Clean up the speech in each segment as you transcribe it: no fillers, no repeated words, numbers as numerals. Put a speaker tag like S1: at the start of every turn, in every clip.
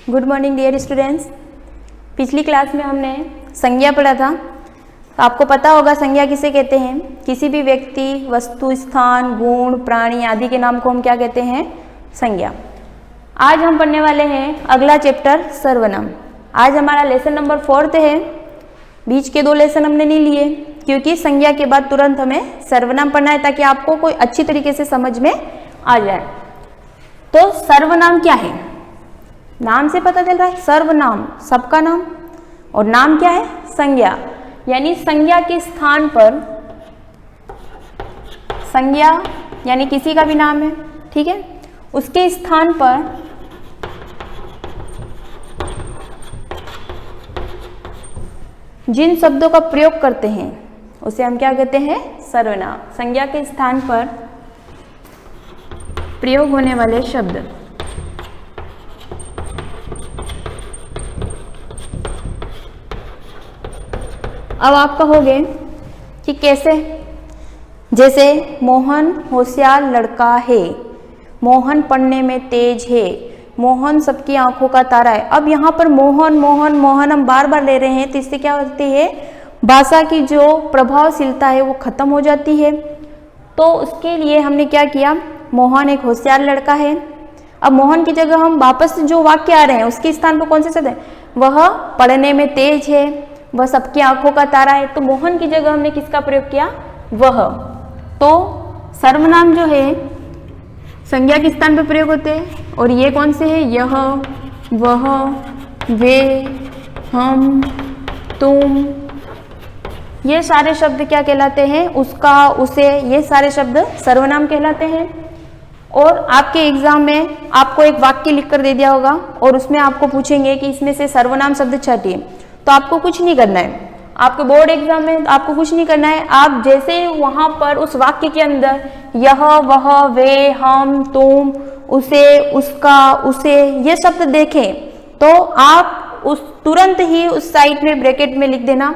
S1: Good morning dear students. पिछली class में हमने संज्ञा पढ़ा था। तो आपको पता होगा संज्ञा किसे कहते हैं। किसी भी व्यक्ति, वस्तु, स्थान, गुण, प्राणी आदि के नाम को हम क्या कहते हैं, संज्ञा। आज हम पढ़ने वाले हैं अगला चैप्टर सर्वनाम। आज हमारा लेसन नंबर 4 है। बीच के 2 लेसन हमने नहीं लिए क्योंकि संज्ञा के बाद तुरंत हमें सर्वनाम पढ़ना है ताकि आपको कोई अच्छी तरीके से समझ में आ जाए। तो सर्वनाम क्या है, नाम से पता चल रहा है। सर्वनाम सबका नाम, और नाम क्या है, संज्ञा। यानी संज्ञा के स्थान पर, संज्ञा यानी किसी का भी नाम है, ठीक है, उसके स्थान पर जिन शब्दों का प्रयोग करते हैं उसे हम क्या कहते हैं, सर्वनाम। संज्ञा के स्थान पर प्रयोग होने वाले शब्द। अब आप कहोगे कि कैसे, जैसे मोहन होशियार लड़का है, मोहन पढ़ने में तेज है, मोहन सबकी आंखों का तारा है। अब यहाँ पर मोहन मोहन मोहन हम बार बार ले रहे हैं तो इससे क्या होती है, भाषा की जो प्रभावशीलता है वो खत्म हो जाती है। तो उसके लिए हमने क्या किया, मोहन एक होशियार लड़का है। अब मोहन की जगह हम वापस जो वाक्य आ रहे हैं उसके स्थान पर कौन से शब्द है, वह पढ़ने में तेज है, वह सबकी आंखों का तारा है। तो मोहन की जगह हमने किसका प्रयोग किया, वह। तो सर्वनाम जो है संज्ञा के स्थान पर प्रयोग होते हैं। और ये कौन से है, यह, वह, वे, हम, तुम, ये सारे शब्द क्या कहलाते हैं, उसका, उसे, ये सारे शब्द सर्वनाम कहलाते हैं। और आपके एग्जाम में आपको एक वाक्य लिख कर दे दिया होगा और उसमें आपको पूछेंगे कि इसमें से सर्वनाम शब्द छाटिए। तो आपको कुछ नहीं करना है, आपके बोर्ड एग्जाम में आपको कुछ नहीं करना है। आप जैसे वहां पर उस वाक्य के अंदर यह, वह, वे, हम, तुम, उसे, उसका, उसे, ये शब्द देखें तो आप उस तुरंत ही उस साइड में ब्रैकेट में लिख देना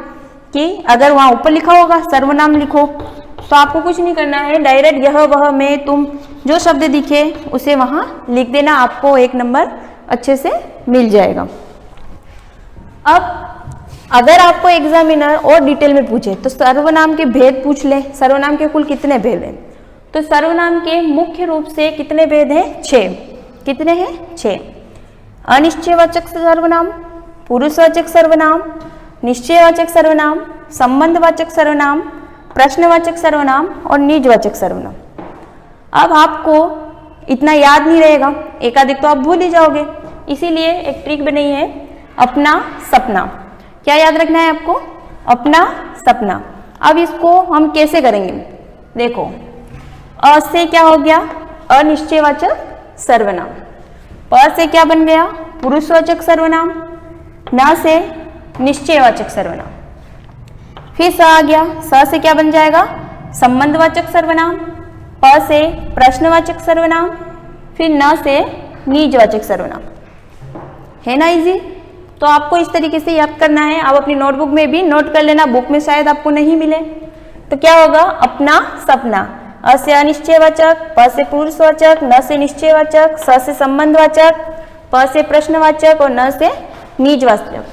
S1: कि अगर वहां ऊपर लिखा होगा सर्वनाम लिखो, तो आपको कुछ नहीं करना है, डायरेक्ट यह, वह, मैं, तुम, जो शब्द दिखे उसे वहां लिख देना। आपको 1 नंबर अच्छे से मिल जाएगा। अब अगर आपको एग्जामिनर और डिटेल में पूछे तो सर्वनाम के भेद पूछ ले। सर्वनाम के कुल कितने भेद हैं, तो सर्वनाम के मुख्य रूप से कितने भेद हैं, 6। कितने हैं, 6। अनिश्चयवाचक सर्वनाम, पुरुषवाचक सर्वनाम, निश्चयवाचक सर्वनाम, संबंधवाचक सर्वनाम, प्रश्नवाचक सर्वनाम और निजवाचक सर्वनाम। अब आपको इतना याद नहीं रहेगा, एकाधिक तो आप भूल ही जाओगे, इसीलिए एक ट्रिक बनाई है, अपना सपना। क्या याद रखना है आपको, अपना सपना। अब इसको हम कैसे करेंगे, देखो, अ से क्या हो गया, अनिश्चयवाचक सर्वनाम। प से क्या बन गया, पुरुषवाचक सर्वनाम। न से निश्चयवाचक सर्वनाम। फिर स आ गया, स से क्या बन जाएगा, संबंधवाचक सर्वनाम। प से प्रश्नवाचक सर्वनाम। फिर न से निजवाचक सर्वनाम। है ना इजी। तो आपको इस तरीके से याद करना है। आप अपनी नोटबुक में भी नोट कर लेना, बुक में शायद आपको नहीं मिले। तो क्या होगा, अपना सपना। अ से अनिश्चयवाचक, प से पुरुषवाचक, न से निश्चयवाचक, स से संबंधवाचक, प से प्रश्नवाचक और न से निजवाचक।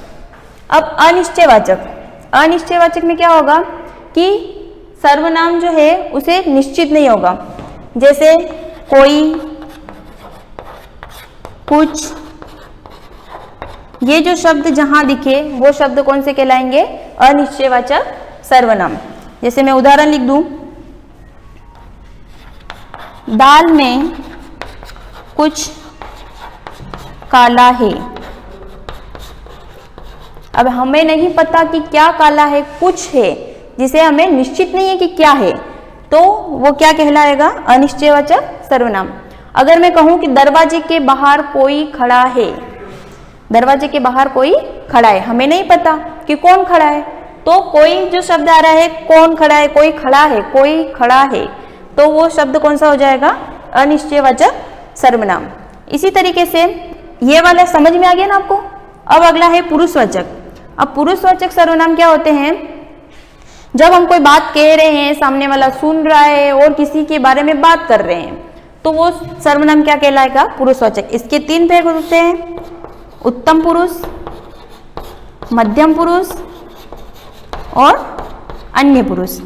S1: अब अनिश्चयवाचक, अनिश्चयवाचक में क्या होगा कि सर्वनाम जो है उसे निश्चित नहीं होगा। जैसे कोई, कुछ, ये जो शब्द जहां दिखे वो शब्द कौन से कहलाएंगे, अनिश्चयवाचक सर्वनाम। जैसे मैं उदाहरण लिख दूं, दाल में कुछ काला है। अब हमें नहीं पता कि क्या काला है, कुछ है जिसे हमें निश्चित नहीं है कि क्या है, तो वो क्या कहलाएगा, अनिश्चयवाचक सर्वनाम। अगर मैं कहूं कि दरवाजे के बाहर कोई खड़ा है, दरवाजे के बाहर कोई खड़ा है, हमें नहीं पता कि कौन खड़ा है, तो कोई जो शब्द आ रहा है, कौन खड़ा है, कोई खड़ा है, कोई खड़ा है, तो वो शब्द कौन सा हो जाएगा, अनिश्चयवाचक सर्वनाम। इसी तरीके से ये वाला समझ में आ गया ना आपको। अब अगला है पुरुषवाचक। अब पुरुषवाचक सर्वनाम क्या होते हैं, जब हम कोई बात कह रहे हैं, सामने वाला सुन रहा है और किसी के बारे में बात कर रहे हैं, तो वो सर्वनाम क्या कहलाएगा, पुरुषवाचक। इसके 3 भेद होते हैं, उत्तम पुरुष, मध्यम पुरुष और अन्य पुरुष।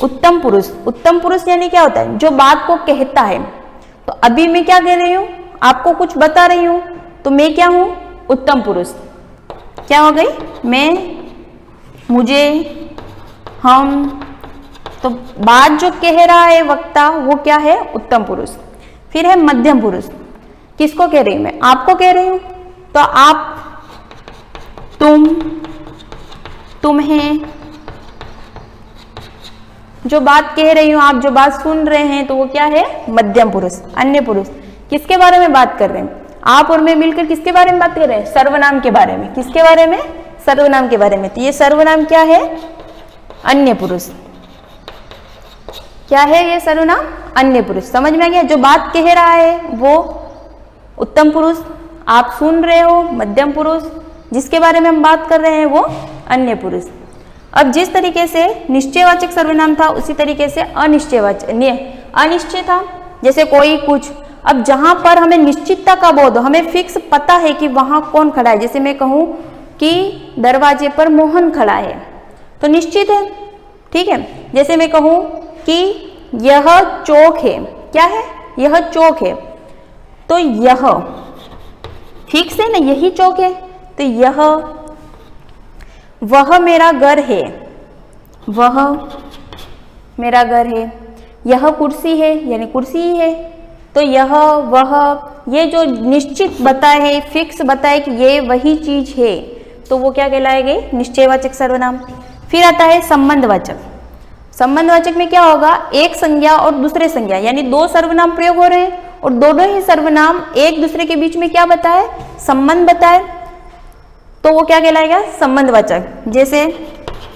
S1: उत्तम पुरुष, उत्तम पुरुष यानी क्या होता है? जो बात को कहता है। तो अभी मैं क्या कह रही हूं? आपको कुछ बता रही हूं, तो मैं क्या हूं? उत्तम पुरुष। क्या हो गई? मैं, मुझे, हम। तो बात जो कह रहा है वक्ता, वो क्या है? उत्तम पुरुष। फिर है मध्यम पुरुष। किसको कह रही हूं मैं? आपको कह रही हूं। तो आप, तुम, तुम्हें, जो बात कह रही हूं, आप जो बात सुन रहे हैं, तो वो क्या है? मध्यम पुरुष। अन्य पुरुष किसके बारे में बात कर रहे हैं? आप और मैं मिलकर किसके बारे में बात कर रहे हैं? सर्वनाम के बारे में। किसके बारे में? सर्वनाम के बारे में। तो ये सर्वनाम क्या है? अन्य पुरुष। क्या है ये सर्वनाम? अन्य पुरुष। समझ में आ गया? जो बात कह रहा है वो उत्तम पुरुष, आप सुन रहे हो मध्यम पुरुष, जिसके बारे में हम बात कर रहे हैं वो अन्य पुरुष। अब जिस तरीके से निश्चयवाचक सर्वनाम था, उसी तरीके से अनिश्चयवाचक, अनिश्चय था। जैसे कोई, कुछ। अब जहां पर हमें निश्चितता का बोध, हमें फिक्स पता है कि वहां कौन खड़ा है। जैसे मैं कहूं कि दरवाजे पर मोहन खड़ा है, तो निश्चित है, ठीक है। जैसे मैं कहूं कि यह चौक है, क्या है? यह चौक है, तो यह फिक्स है ना, यही चौक है। तो यह, वह मेरा घर है, वह मेरा घर है। यह कुर्सी है, यानी कुर्सी ही है। तो यह, वह, ये जो निश्चित बताए है, फिक्स बताए कि ये वही चीज है, तो वो क्या कहलाएगी? निश्चयवाचक सर्वनाम। फिर आता है संबंधवाचक। संबंधवाचक में क्या होगा? एक संज्ञा और दूसरे संज्ञा, यानी दो सर्वनाम प्रयोग हो रहे हैं और दोनों ही सर्वनाम एक दूसरे के बीच में क्या बताए? संबंध बताए, तो वो क्या कहलाएगा? संबंधवाचक। जैसे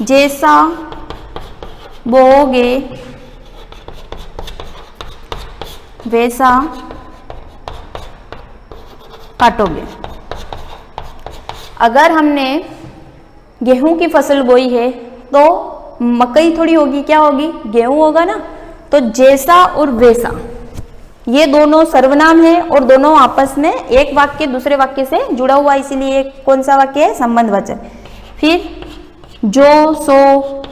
S1: जैसा बोओगे वैसा काटोगे। अगर हमने गेहूं की फसल बोई है तो मकई थोड़ी होगी, क्या होगी? गेहूं होगा ना। तो जैसा और वैसा, ये दोनों सर्वनाम है और दोनों आपस में एक वाक्य दूसरे वाक्य से जुड़ा हुआ, इसीलिए कौन सा वाक्य है? संबंधवाचक। फिर जो, सो,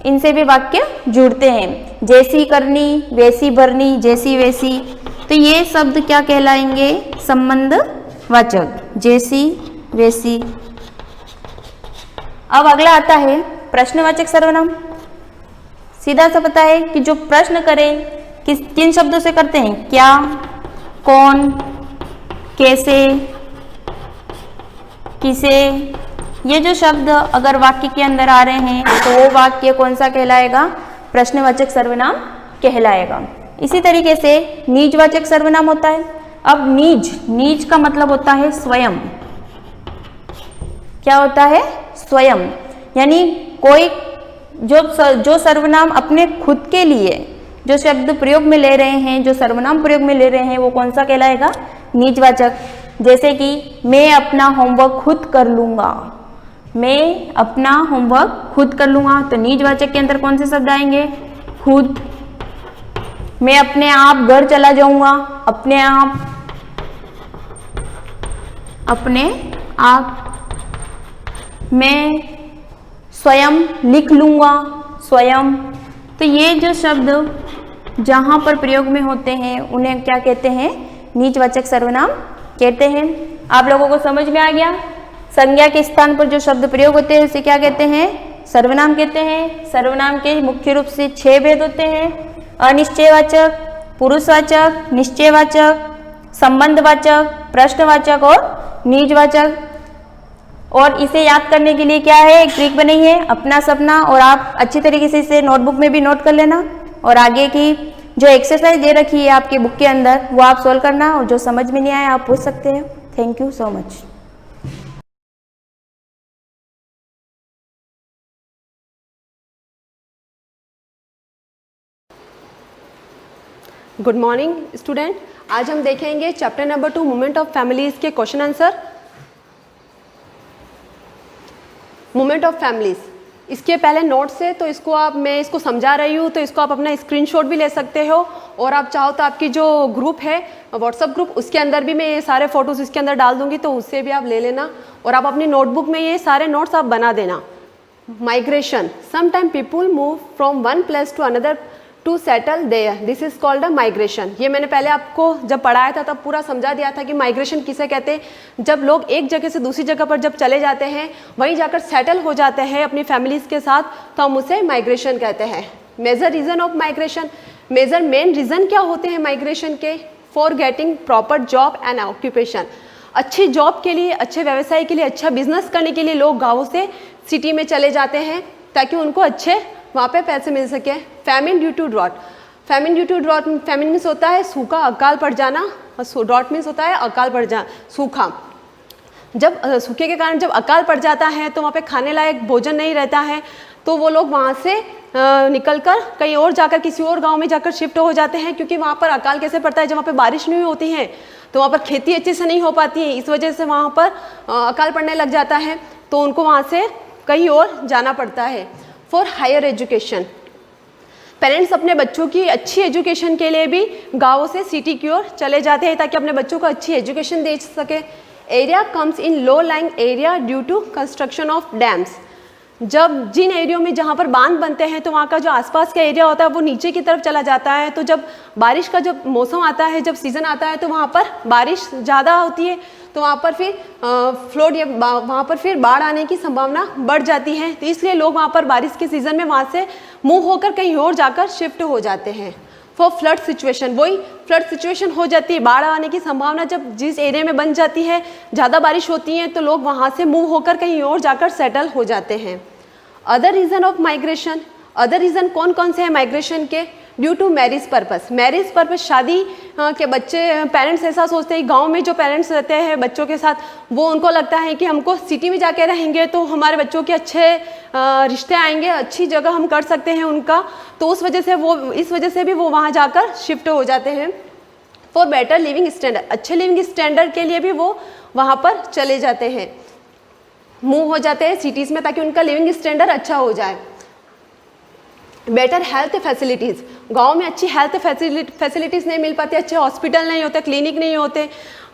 S1: इनसे भी वाक्य जुड़ते हैं। जैसी करनी, वैसी भरनी, जैसी वैसी, तो ये शब्द क्या कहलाएंगे? संबंधवाचक। जैसी, वैसी। अब अगला आता है प्रश्नवाचक सर्वनाम। सीधा सा पता है कि जो प्रश्न करे, किन शब्दों से करते हैं? क्या, कौन, कैसे, किसे। ये जो शब्द अगर वाक्य के अंदर आ रहे हैं, तो वो वाक्य कौन सा कहलाएगा? प्रश्नवाचक सर्वनाम कहलाएगा। इसी तरीके से निजवाचक सर्वनाम होता है। अब नीज का मतलब होता है स्वयं। क्या होता है? स्वयं। यानी कोई जो सर्वनाम अपने खुद के लिए जो शब्द प्रयोग में ले रहे हैं, जो सर्वनाम प्रयोग में ले रहे हैं, वो कौन सा कहलाएगा? निजवाचक। जैसे कि मैं अपना होमवर्क खुद कर लूंगा, मैं अपना होमवर्क खुद कर लूंगा, तो निजवाचक के अंदर कौन से शब्द आएंगे? खुद। मैं अपने आप घर चला जाऊंगा, अपने आप, अपने आप। मैं स्वयं लिख लूंगा, स्वयं। तो ये जो शब्द जहां पर प्रयोग में होते हैं, उन्हें क्या कहते हैं? निजवाचक सर्वनाम कहते हैं। आप लोगों को समझ में आ गया? संज्ञा के स्थान पर जो शब्द प्रयोग होते हैं उसे क्या कहते हैं? सर्वनाम कहते हैं। सर्वनाम के मुख्य रूप से 6 भेद होते हैं: अनिश्चयवाचक, पुरुषवाचक, निश्चयवाचक, संबंधवाचक, प्रश्नवाचक और निजवाचक। और इसे याद करने के लिए क्या है? एक ट्रिक बनी है, अपना सपना, और आप अच्छी तरीके से इसे नोटबुक में भी नोट कर लेना। और आगे की जो एक्सरसाइज दे रखी है आपके बुक के अंदर, वो आप सोल्व करना, और जो समझ में नहीं आया आप पूछ सकते हैं। Thank you so much.
S2: Good morning student. आज हम देखेंगे chapter number 2 movement of families के question answer. Movement of families, इसके पहले नोट्स है तो इसको आप, मैं इसको समझा रही हूँ तो इसको आप अपना स्क्रीनशॉट भी ले सकते हो, और आप चाहो तो आपकी जो ग्रुप है व्हाट्सअप ग्रुप, उसके अंदर भी मैं ये सारे फोटोज़ इसके अंदर डाल दूँगी, तो उससे भी आप ले लेना और आप अपनी नोटबुक में ये सारे नोट्स आप बना देना। Migration, sometime people move from one place to another to settle there, this is called a migration. ये मैंने पहले आपको जब पढ़ाया था तब पूरा समझा दिया था कि माइग्रेशन किसे कहते हैं। जब लोग एक जगह से दूसरी जगह पर जब चले जाते हैं, वहीं जाकर सेटल हो जाते हैं अपनी फैमिलीज़ के साथ, तो हम उसे माइग्रेशन कहते हैं। Major reason of migration, major main reason क्या होते हैं माइग्रेशन के? For getting proper job and occupation, अच्छी जॉब के लिए, अच्छे व्यवसाय के लिए, अच्छा बिजनेस करने के लिए लोग गाँवों से सिटी में चले जाते हैं ताकि उनको अच्छे वहाँ पे पैसे मिल सके। Famine due to drought, famine due to drought, famine means होता है सूखा, अकाल पड़ जाना, और ड्रॉट मीन्स होता है अकाल पड़ जाना, सूखा। जब सूखे के कारण जब अकाल पड़ जाता है तो वहाँ पे खाने लायक भोजन नहीं रहता है, तो वो लोग वहाँ से निकलकर कहीं और जाकर किसी और गांव में जाकर शिफ्ट हो जाते हैं, क्योंकि वहाँ पर अकाल कैसे पड़ता है, जब वहाँ पे बारिश नहीं होती है तो वहाँ पर खेती अच्छे से नहीं हो पाती है, इस वजह से वहाँ पर अकाल पड़ने लग जाता है, तो उनको वहाँ से कहीं और जाना पड़ता है। फॉर हायर एजुकेशन, पेरेंट्स अपने बच्चों की अच्छी एजुकेशन के लिए भी गाँवों से सिटी की ओर चले जाते हैं ताकि अपने बच्चों को अच्छी एजुकेशन दे सके। Area comes in low lying area due to construction of dams, जब जिन एरियो में जहाँ पर बांध बनते हैं तो वहाँ का जो आसपास का एरिया होता है वो नीचे की तरफ चला जाता है, तो जब बारिश का जब मौसम आता है, जब सीज़न आता है, तो वहाँ पर बारिश ज़्यादा होती है, तो वहाँ पर फिर फ्लड या वहाँ पर फिर बाढ़ आने की संभावना बढ़ जाती है, तो इसलिए लोग वहाँ पर बारिश के सीज़न में वहाँ से मूव होकर कहीं और जाकर शिफ्ट हो जाते हैं। फॉर फ्लड सिचुएशन, वही फ्लड सिचुएशन हो जाती है, बाढ़ आने की संभावना जब जिस एरिया में बन जाती है, ज़्यादा बारिश होती है, तो लोग वहाँ से मूव होकर कहीं और जाकर सेटल हो जाते हैं। Other reason of migration, other reason कौन कौन से हैं माइग्रेशन के? Due to marriage purpose, marriage purpose, शादी के बच्चे, पेरेंट्स ऐसा सोचते हैं, गांव में जो पेरेंट्स रहते हैं बच्चों के साथ, वो उनको लगता है कि हमको सिटी में जाके रहेंगे तो हमारे बच्चों के अच्छे रिश्ते आएंगे, अच्छी जगह हम कर सकते हैं उनका, तो उस वजह से वो, इस वजह से भी वो वहाँ जाकर शिफ्ट हो जाते हैं। फॉर बेटर लिविंग स्टैंडर्ड, अच्छे लिविंग स्टैंडर्ड के लिए भी वो वहाँ पर चले जाते हैं, मूव हो जाते हैं सिटीज़ में ताकि उनका लिविंग स्टैंडर्ड अच्छा हो जाए। बेटर हेल्थ फैसिलिटीज़, गांव में अच्छी हेल्थ फैसिलिटीज़ नहीं मिल पाती, अच्छे हॉस्पिटल नहीं होते, क्लिनिक नहीं होते,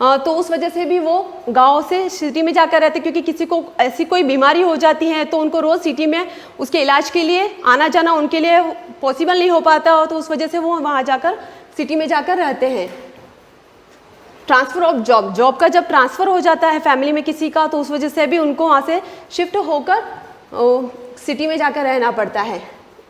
S2: तो उस वजह से भी वो गांव से सिटी में जाकर रहते, क्योंकि किसी को ऐसी कोई बीमारी हो जाती है तो उनको रोज़ सिटी में उसके इलाज के लिए आना जाना उनके लिए पॉसिबल नहीं हो पाता, तो उस वजह से वो वहाँ जाकर सिटी में जाकर रहते हैं। ट्रांसफ़र ऑफ जॉब, जॉब का जब ट्रांसफ़र हो जाता है फैमिली में किसी का, तो उस वजह से भी उनको वहाँ से शिफ्ट होकर सिटी में जाकर रहना पड़ता है।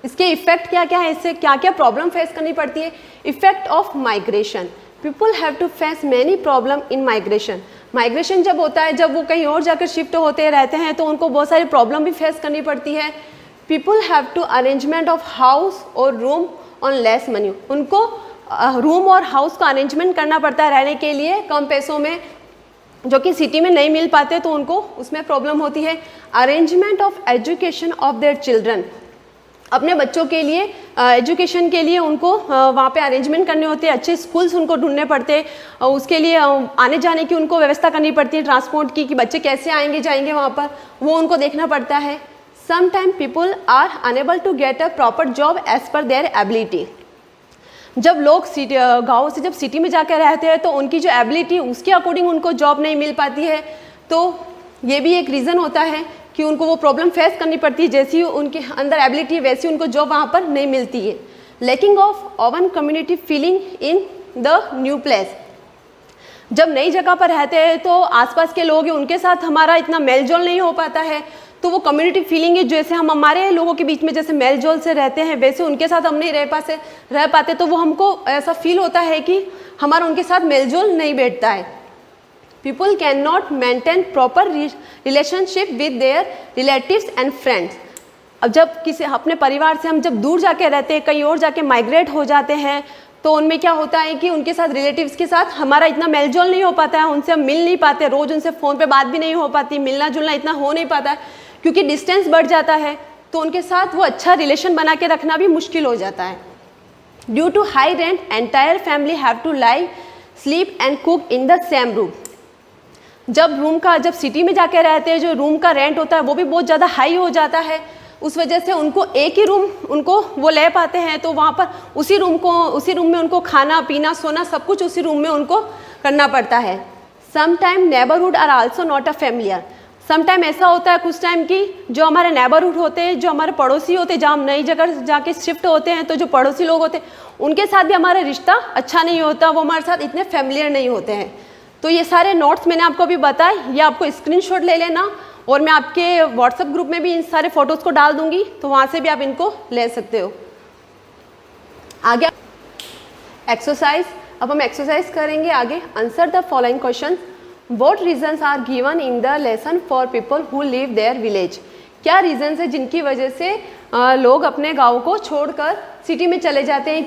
S2: इसके इफ़ेक्ट क्या क्या है, इससे क्या क्या प्रॉब्लम फेस करनी पड़ती है? Effect of migration, people have to face many problem in migration. Migration जब होता है, जब वो कहीं और जाकर शिफ्ट होते रहते हैं, तो उनको बहुत सारी प्रॉब्लम भी फेस करनी पड़ती है। People have to arrangement of house और रूम ऑन लेस मनी, उनको रूम और हाउस का अरेंजमेंट करना पड़ता है रहने के लिए कम पैसों में, जो कि सिटी में नहीं मिल पाते, तो उनको उसमें प्रॉब्लम होती है। Arrangement of education of their children, अपने बच्चों के लिए एजुकेशन के लिए उनको वहाँ पे अरेंजमेंट करने होते हैं, अच्छे स्कूल्स उनको ढूंढने पड़ते हैं, उसके लिए आने जाने की उनको व्यवस्था करनी पड़ती है, ट्रांसपोर्ट की, कि बच्चे कैसे आएंगे जाएंगे वहाँ पर, वो उनको देखना पड़ता है। Sometime people are unable to get a proper job as per their ability, जब लोग गाँव से जब सिटी में जाकर रहते हैं तो उनकी जो एबिलिटी उसके अकॉर्डिंग उनको जॉब नहीं मिल पाती है, तो ये भी एक रीज़न होता है कि उनको वो प्रॉब्लम फेस करनी पड़ती है, जैसी उनके अंदर एबिलिटी है वैसी उनको जॉब वहाँ पर नहीं मिलती है। Lacking of oven community feeling in the new place, जब नई जगह पर रहते हैं तो आसपास के लोग हैं उनके साथ हमारा इतना मेल जोल नहीं हो पाता है, तो वो कम्युनिटी फीलिंग है, जैसे हम हमारे लोगों के बीच में जैसे मेल जोल से रहते हैं वैसे उनके साथ हम नहीं रह पाते, तो वो हमको ऐसा फील होता है कि हमारा उनके साथ मेल जोल नहीं बैठता है। People can not maintain proper relationship with their relatives and friends, अब जब किसी अपने परिवार से हम जब दूर जाके रहते हैं, कहीं और जाके माइग्रेट हो जाते हैं, तो उनमें क्या होता है कि उनके साथ रिलेटिव्स के साथ हमारा इतना मेलजोल नहीं हो पाता है, उनसे हम मिल नहीं पाते, रोज़ उनसे फ़ोन पे बात भी नहीं हो पाती, मिलना जुलना इतना हो नहीं पाता है क्योंकि डिस्टेंस बढ़ जाता है, तो उनके साथ वो अच्छा रिलेशन बना के रखना भी मुश्किल हो जाता है। Due to high rent entire family have to live sleep and cook in the same room, जब सिटी में जाके रहते हैं जो रूम का रेंट होता है वो भी बहुत ज़्यादा हाई हो जाता है, उस वजह से उनको एक ही रूम उनको वो ले पाते हैं, तो वहाँ पर उसी रूम में उनको खाना पीना सोना सब कुछ उसी रूम में उनको करना पड़ता है। Sometime neighbourhood are also not a familiar. Sometime ऐसा होता है कुछ टाइम की जो हमारे नेबरहुड होते हैं, जो हमारे पड़ोसी होते हैं, जहाँ हम नई जगह जाके शिफ्ट होते हैं, तो जो पड़ोसी लोग होते हैं उनके साथ भी हमारा रिश्ता अच्छा नहीं होता, वो हमारे साथ इतने फैमिलियर नहीं होते हैं। तो ये सारे नोट्स मैंने आपको अभी बताए, ये आपको स्क्रीनशॉट ले लेना और मैं आपके व्हाट्सएप ग्रुप में भी इन सारे फोटोज़ को डाल दूंगी, तो वहाँ से भी आप इनको ले सकते हो। आगे एक्सरसाइज, अब हम एक्सरसाइज करेंगे आगे। Answer the following question. What reasons are given in the lesson for people who leave their village? क्या रीजंस है जिनकी वजह से लोग अपने गाँव को छोड़कर सिटी में चले जाते हैं,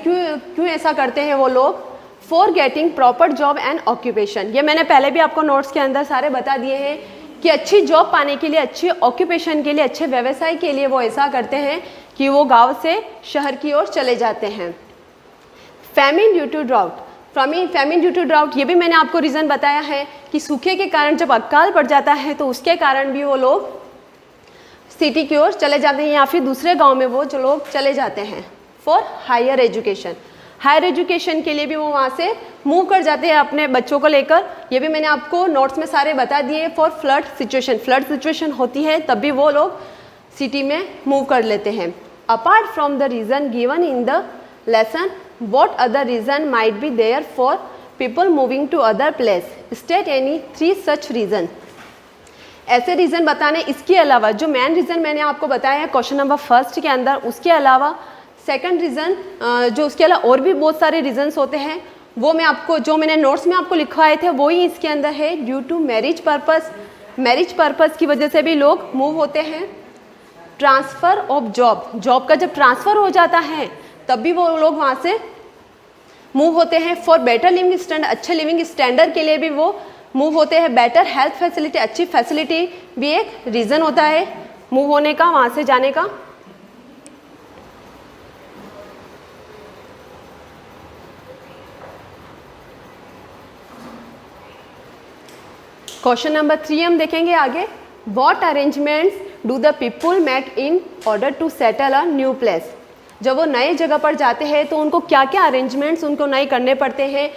S2: क्यों ऐसा करते हैं वो लोग? For getting proper job and occupation, ये मैंने पहले भी आपको नोट्स के अंदर सारे बता दिए हैं कि अच्छी जॉब पाने के लिए, अच्छी ऑक्यूपेशन के लिए, अच्छे व्यवसाय के लिए वो ऐसा करते हैं कि वो गाँव से शहर की ओर चले जाते हैं। Famine due to drought, famine due to drought, ये भी मैंने आपको रीज़न बताया है कि सूखे के कारण जब अकाल पड़ जाता है तो उसके कारण भी वो लोग सिटी की ओर चले जाते हैं या फिर दूसरे गांव में वो जो लोग चले जाते हैं। For higher education, higher education के लिए भी वो वहाँ से मूव कर जाते हैं अपने बच्चों को लेकर, ये भी मैंने आपको नोट्स में सारे बता दिए। फॉर फ्लड सिचुएशन होती है तब भी वो लोग सिटी में मूव कर लेते हैं। Apart from the reason given in the lesson, what other reason might be there for people moving to other place? State any 3 such reason. ऐसे रीज़न बताने, इसके अलावा जो मेन रीज़न मैंने आपको बताया है क्वेश्चन नंबर फर्स्ट के अंदर, उसके अलावा सेकंड रीज़न जो उसके अलावा और भी बहुत सारे रीजंस होते हैं, वो मैं आपको जो मैंने नोट्स में आपको लिखवाए थे वो ही इसके अंदर है। ड्यू टू मैरिज पर्पस की वजह से भी लोग मूव होते हैं। ट्रांसफ़र ऑफ जॉब का जब ट्रांसफ़र हो जाता है तब भी वो लोग वहाँ से मूव होते हैं। फॉर बेटर लिविंग स्टैंडर्ड, अच्छे लिविंग स्टैंडर्ड के लिए भी वो मूव होते हैं। बेटर हेल्थ फैसिलिटी, अच्छी फैसिलिटी भी एक रीज़न होता है मूव होने का, वहाँ से जाने का। क्वेश्चन नंबर 3 हम देखेंगे आगे। What arrangements do the people met in order to settle a new place? जब वो नए जगह पर जाते हैं तो उनको क्या क्या अरेंजमेंट्स उनको नए करने पड़ते हैं,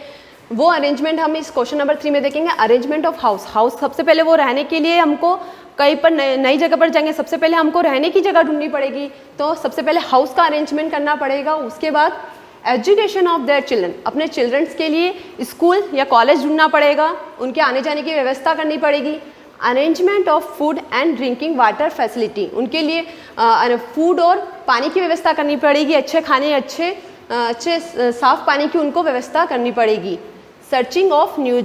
S2: वो अरेंजमेंट हम इस क्वेश्चन नंबर 3 में देखेंगे। अरेंजमेंट ऑफ हाउस, सबसे पहले वो रहने के लिए हमको कहीं पर नई जगह पर जाएंगे, सबसे पहले हमको रहने की जगह ढूंढनी पड़ेगी, तो सबसे पहले हाउस का अरेंजमेंट करना पड़ेगा। उसके बाद एजुकेशन ऑफ देयर चिल्ड्रन, अपने चिल्ड्रंस के लिए स्कूल या कॉलेज ढूंढना पड़ेगा, उनके आने जाने की व्यवस्था करनी पड़ेगी। Arrangement of food and drinking water facility, उनके लिए फूड और पानी की व्यवस्था करनी पड़ेगी, अच्छे खाने, अच्छे साफ पानी की उनको व्यवस्था करनी पड़ेगी। सर्चिंग ऑफ न्यू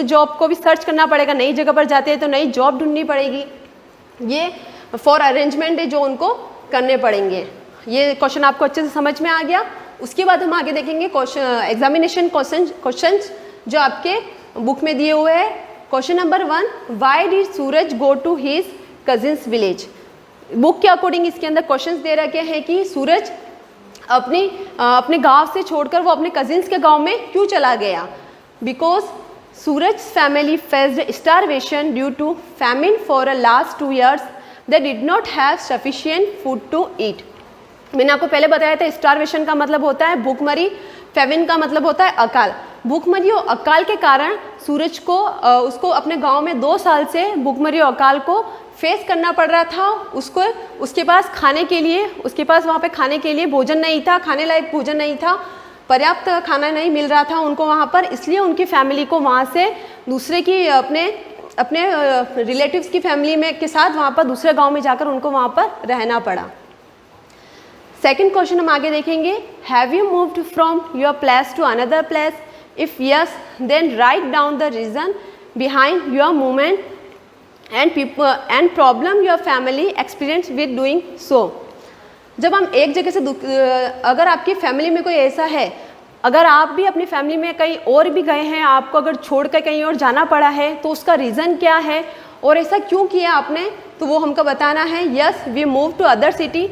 S2: जॉब को भी सर्च करना पड़ेगा, नई जगह पर जाते हैं तो नई जॉब ढूंढनी पड़ेगी। ये फॉर अरेंजमेंट है जो उनको करने पड़ेंगे। ये क्वेश्चन आपको अच्छे से समझ में आ गया। उसके बाद हम आगे देखेंगे एग्जामिनेशन क्वेश्चन जो आपके बुक में दिए हुए हैं। Question number 1, why did Suraj go to his cousin's village? Book के अकॉर्डिंग इसके अंदर क्वेश्चंस दे रखे हैं कि सूरज अपने गांव से छोड़कर वो अपने कजिन्स के गांव में क्यों चला गया? Because Suraj family faced starvation due to famine for a last 2 years, they did not have sufficient food to eat. मैंने आपको पहले बताया था स्टारवेशन का मतलब होता है भूखमरी, फेमिन का मतलब होता है अकाल। भूखमरी और अकाल के कारण सूरज को उसको अपने गांव में 2 साल से भूखमरी और अकाल को फेस करना पड़ रहा था। उसके पास खाने के लिए, उसके पास वहाँ पे खाने के लिए भोजन नहीं था, खाने लायक भोजन नहीं था, पर्याप्त खाना नहीं मिल रहा था उनको वहाँ पर, इसलिए उनकी फैमिली को वहाँ से दूसरे की अपने रिलेटिव्स की फैमिली में के साथ वहाँ पर दूसरे गाँव में जाकर उनको वहाँ पर रहना पड़ा। सेकेंड क्वेश्चन हम आगे देखेंगे। Have you moved from your place to another place? If yes, then write down the reason behind your movement and problem your family experience with doing so. जब हम एक जगह से अगर आपकी फैमिली में कोई ऐसा है, अगर आप भी अपनी फैमिली में कहीं और भी गए हैं, आपको अगर छोड़ कर कहीं और जाना पड़ा है तो उसका रीज़न क्या है और ऐसा क्यों किया आपने, तो वो हमको बताना है। Yes, we move to other city.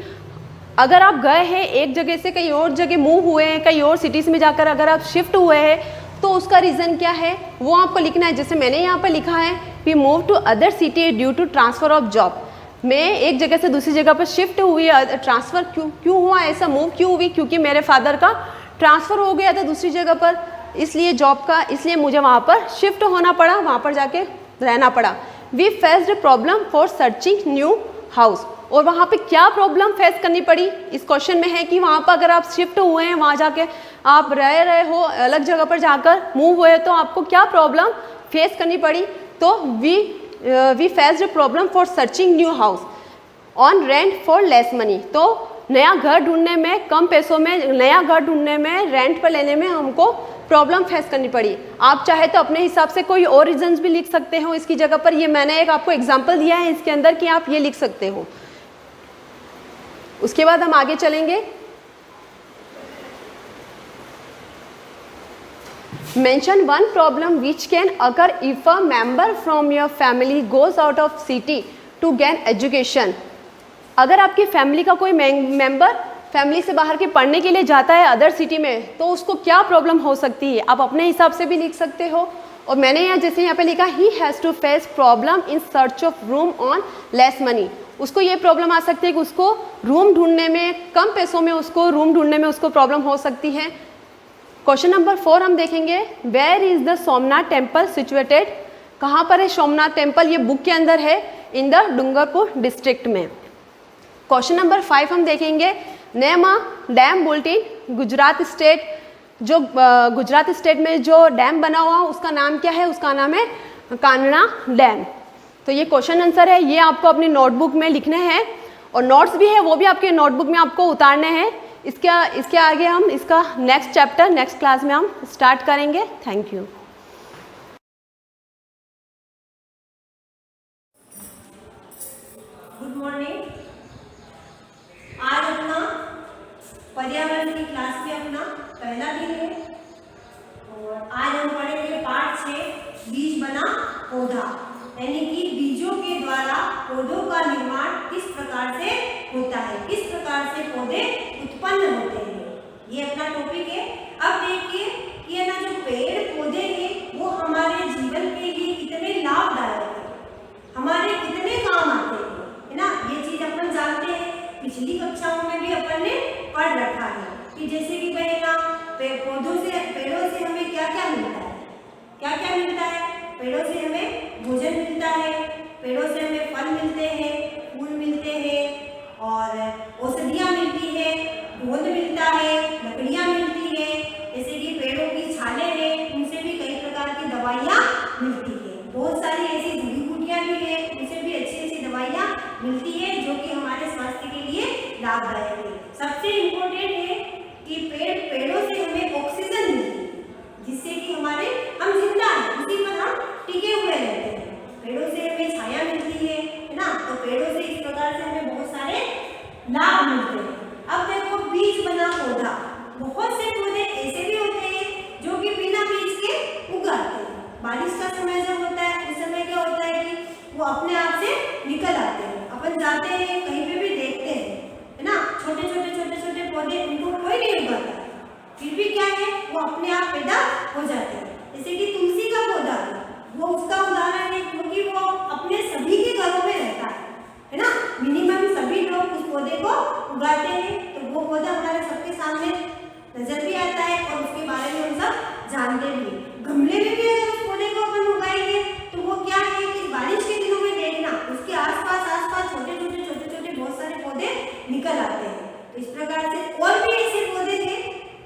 S2: अगर आप गए हैं एक जगह से कहीं और जगह मूव हुए हैं, कहीं और सिटीज़ में जाकर अगर आप शिफ्ट हुए हैं, तो उसका रीज़न क्या है वो आपको लिखना है। जैसे मैंने यहाँ पर लिखा है, we move to other city due to transfer of job. मैं एक जगह से दूसरी जगह पर शिफ्ट हुई, ट्रांसफ़र क्यों हुआ, ऐसा मूव क्यों हुई, क्योंकि मेरे फादर का ट्रांसफ़र हो गया था दूसरी जगह पर, इसलिए जॉब का, इसलिए मुझे वहाँ पर शिफ्ट होना पड़ा, वहाँ पर जाके रहना पड़ा। We faced problem for searching new house, और वहाँ पे क्या प्रॉब्लम फेस करनी पड़ी इस क्वेश्चन में है कि वहाँ पर अगर आप शिफ्ट हुए हैं, वहाँ जाके आप रह रहे हो, अलग जगह पर जाकर मूव हुए, तो आपको क्या प्रॉब्लम फेस करनी पड़ी। तो we faced problem for searching new house on rent for less money. तो नया घर ढूंढने में, कम पैसों में नया घर ढूंढने में, रेंट पर लेने में हमको प्रॉब्लम फेस करनी पड़ी। आप चाहे तो अपने हिसाब से कोई और रीजंस भी लिख सकते हो इसकी जगह पर, ये मैंने एक आपको एग्जांपल दिया है इसके अंदर कि आप ये लिख सकते हो। उसके बाद हम आगे चलेंगे। Mention one problem which can अगर if a member from your family goes out of city to gain education. अगर आपकी फैमिली का कोई मेंबर फैमिली से बाहर के पढ़ने के लिए जाता है अदर सिटी में, तो उसको क्या प्रॉब्लम हो सकती है, आप अपने हिसाब से भी लिख सकते हो। और मैंने यहाँ पे लिखा he has to face problem in search of room on less money. उसको ये प्रॉब्लम आ सकती है कि उसको रूम ढूंढने में, कम पैसों में उसको रूम ढूंढने में उसको प्रॉब्लम हो सकती है। क्वेश्चन नंबर 4 हम देखेंगे, where is the Somnath temple situated. कहाँ पर है सोमनाथ टेम्पल, ये बुक के अंदर है, इन द डूंगरपुर डिस्ट्रिक्ट में। क्वेश्चन नंबर 5 हम देखेंगे, नेम अ डैम बुलेटिन गुजरात स्टेट। जो गुजरात स्टेट में जो डैम बना हुआ उसका नाम क्या है, उसका नाम है कान्हा डैम। तो ये क्वेश्चन आंसर है, ये आपको अपनी नोटबुक में लिखने हैं, और नोट्स भी है वो भी आपके नोटबुक में आपको उतारने हैं। इसके आगे हम इसका नेक्स्ट चैप्टर नेक्स्ट क्लास में हम स्टार्ट करेंगे। Thank you.
S3: Good morning. आज अपना पर्यावरण की क्लास में अपना पहला दिन है, और आज हम पढ़ेंगे पाठ 6 बीज बना पौधा, यानी कि बीजों के द्वारा पौधों का निर्माण किस प्रकार से होता है, किस प्रकार से पौधे उत्पन्न होते हैं, ये अपना टॉपिक है। अब देखिए कि है ना, जो पेड़ पौधे हैं वो हमारे जीवन के लिए कितने लाभदायक है, हमारे कितने काम आते हैं, है ना। ये चीज अपन जानते हैं, पिछली कक्षाओं में भी अपन ने पढ़ रखा है कि जैसे कि पहला पेड़ों से हमें क्या क्या मिलता है, क्या क्या मिलता है। पेड़ों से हमें भोजन मिलता है, पेड़ों से हमें फल मिलते हैं, फूल मिलते हैं, और औषधियाँ मिलती है, गोंद मिलता है, लकड़ियाँ मिलती है। जैसे कि पेड़ों की छालें हैं, उनसे भी कई प्रकार की दवाइयाँ मिलती है। बहुत सारी ऐसी जड़ी बूटियाँ भी है, उनसे भी अच्छी अच्छी दवाइयाँ मिलती है, जो कि हमारे स्वास्थ्य के लिए लाभदायक है। सबसे इम्पोर्टेंट है कि पेड़ों से हमें ऑक्सीजन मिलती है, जिससे कि हम जिंदा हैं, उसी पर हम टिके हुए रहते हैं। पेड़ों से हमें छाया मिलती है ना। तो पेड़ों से इस प्रकार से हमें बहुत सारे लाभ मिलते हैं। अब देखो, बीज बना पौधा, बहुत से पौधे ऐसे भी होते हैं जो कि बिना बीज के उगाते हैं। बारिश का समय जब होता है, उस समय क्या होता है कि वो अपने आप से निकल आते हैं। अपन जाते हैं कहीं पे भी देखते हैं, है ना, छोटे छोटे पौधे, उनको कोई नहीं उगाता, फिर भी क्या है, वो अपने आप पैदा हो जाते हैं। जैसे कि तुलसी का पौधा, वो उसका उदाहरण है, क्योंकि वो अपने सभी के घरों में रहता है ना। मिनिमम सभी लोग उस पौधे को उगाते हैं, तो वो पौधा हमारे सबके सामने नजर भी आता है, और उसके बारे में हम सब जानते भी हैं। गमले में भी अगर उस पौधे को अपन उगाएंगे, तो वो क्या है कि बारिश के दिनों में देखना, उसके आसपास छोटे छोटे बहुत सारे पौधे निकल आते हैं। तो इस प्रकार से और भी ऐसे पौधे थे,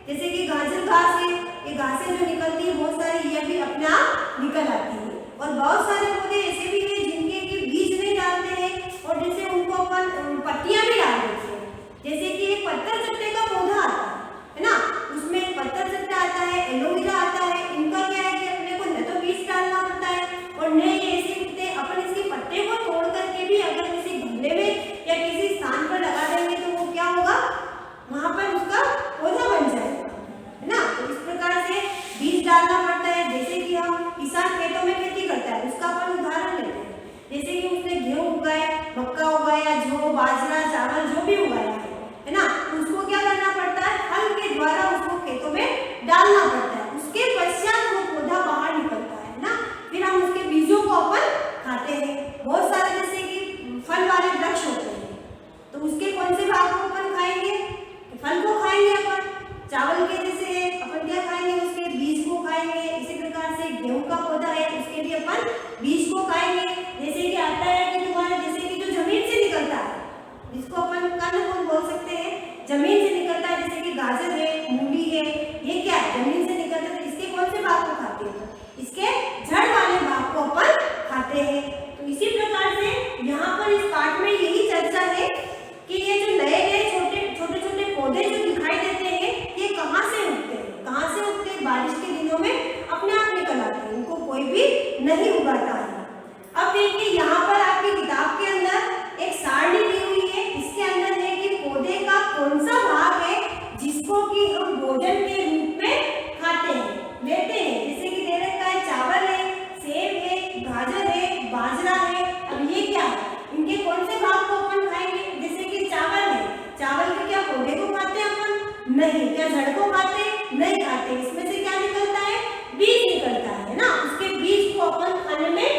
S3: जैसे कि गाजर घास है, ये घासें जो निकलती है बहुत सारी, ये भी अपने आप निकल आती है। और बहुत सारे पौधे ऐसे भी हैं जिनके कि बीज नहीं डालते हैं, और जैसे उनको अपन पत्तियां भी डाल देते हैं। जैसे कि एक पत्थर चट्टे का पौधा आता है ना, उसमें पत्थर चट्टा आता है, एलोवेरा आता है। इनका क्या है कि अपने को न तो बीज डालना पड़ता है, और न ये ऐसे उगते, अपन इसके पत्ते को तोड़ करके भी अगर किसी गमले में या किसी स्थान पर लगा देंगे, तो वो क्या होगा, वहां पर उसका पौधा बन जाएगा, है ना। तो इस प्रकार से बीज डालना पड़ता है। जैसे कि हम किसान खेतों में खेती करता है, उसका अपन उदाहरण लेते हैं। जैसे कि उसने गेहूं उगाया, मक्का उगाया, जौ, बाजरा, चावल जो भी उगाया है ना, उसको क्या करना पड़ता है, हल के द्वारा उसको खेतों में डालना पड़ता है। उसके पश्चात वो पौधा बाहर निकलता है ना, फिर हम उसके बीजों को अपन खाते हैं। बहुत सारे जैसे कि फल वाले खाएंगे। जैसे कि आता है कि तुम्हारे जैसे कि जो जमीन से निकलता है, जिसको अपन कंदमूल बोल सकते हैं, जमीन से निकलता है, जैसे कि गाजर है, मूली है, ये क्या है, जमीन से निकलता है। तो इसके कौन से भाग को खाते हैं? इसके जड़ वाले भाग को अपन खाते हैं। तो इसी प्रकार से यहाँ पर इस पाठ में यही चर्चा है कि ये जो नए नए छोटे छोटे पौधे जो दिखाई देते हैं, ये कहाँ से उगते हैं? कहाँ से उगते हैं? बारिश के दिनों में अपने आप निकल आते हैं, इनको कोई भी नहीं उगाता है। अब देखिए यहाँ पर आपकी किताब के अंदर एक सारणी दी हुई है। इसके अंदर है कि पौधे का कौन सा भाग है जिसको कि हम भोजन के रूप में खाते हैं, लेते हैं। जैसे कि दे रखा है चावल है, सेब है, गाजर है, बाजरा है। अब ये क्या है? इनके कौन से भाग को अपन खाएंगे? जैसे कि चावल है, चावल के क्या पौधे को खाते हैं अपन? नहीं। क्या जड़ को खाते? नहीं खाते। इसमें से क्या निकलता है? बीज निकलता है ना, उसके बीज को अपन खाने में